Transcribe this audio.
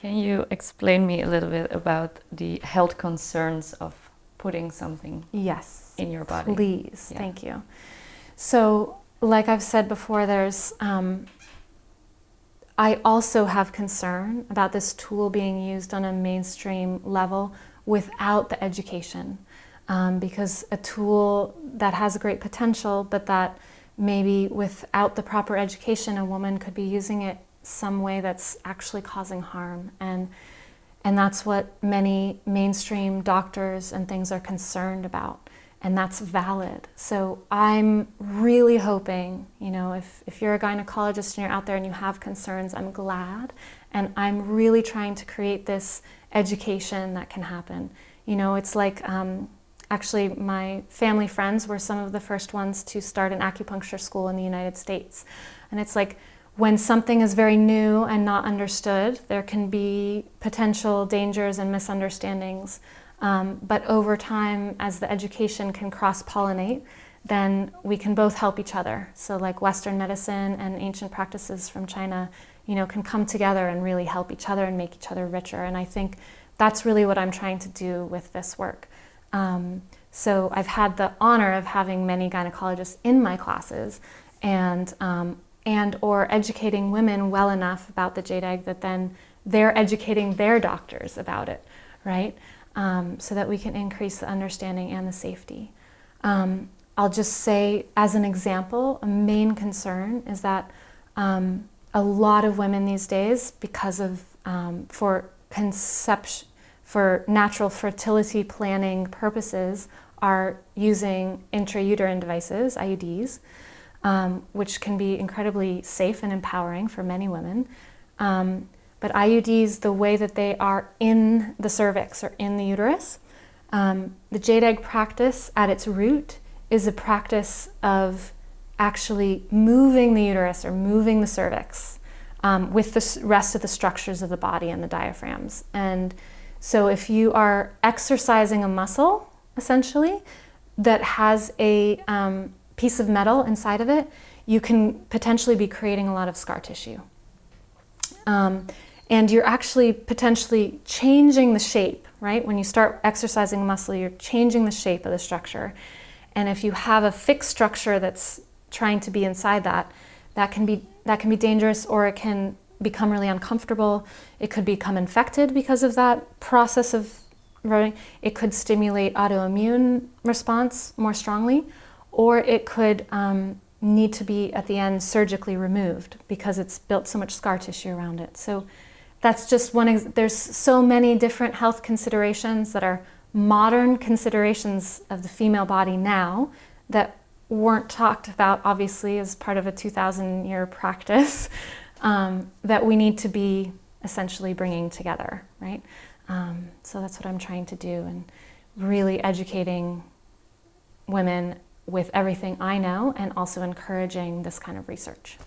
Can you explain me a little bit about the health concerns of putting something in your body? Please. Yeah. Thank you. So, like I've said before, I also have concern about this tool being used on a mainstream level without the education. Because a tool that has great potential, but that maybe without the proper education, a woman could be using it some way that's actually causing harm. And that's what many mainstream doctors and things are concerned about. And that's valid. So I'm really hoping, if you're a gynecologist and you're out there and you have concerns, I'm glad. And I'm really trying to create this education that can happen. It's like, actually my family friends were some of the first ones to start an acupuncture school in the United States. And it's like, when something is very new and not understood, there can be potential dangers and misunderstandings. But over time, as the education can cross-pollinate, then we can both help each other. So like Western medicine and ancient practices from China, can come together and really help each other and make each other richer. And I think that's really what I'm trying to do with this work. So I've had the honor of having many gynecologists in my classes or educating women well enough about the jade egg that then they're educating their doctors about it, right? So that we can increase the understanding and the safety. I'll just say, as an example, a main concern is that a lot of women these days, because of for natural fertility planning purposes, are using intrauterine devices, IUDs, which can be incredibly safe and empowering for many women. But IUDs, the way that they are in the cervix or in the uterus, the jade egg practice at its root is a practice of actually moving the uterus or moving the cervix with the rest of the structures of the body and the diaphragms. And so if you are exercising a muscle, essentially, that has a piece of metal inside of it, you can potentially be creating a lot of scar tissue. And you're actually potentially changing the shape, right? When you start exercising a muscle, you're changing the shape of the structure. And if you have a fixed structure that's trying to be inside that can be dangerous, or it can become really uncomfortable. It could become infected because of that process of growing. It could stimulate autoimmune response more strongly, or it could need to be at the end surgically removed because it's built so much scar tissue around it. So that's just one. There's so many different health considerations that are modern considerations of the female body now that weren't talked about, obviously, as part of a 2,000-year practice that we need to be essentially bringing together, right? So that's what I'm trying to do, and really educating women with everything I know, and also encouraging this kind of research.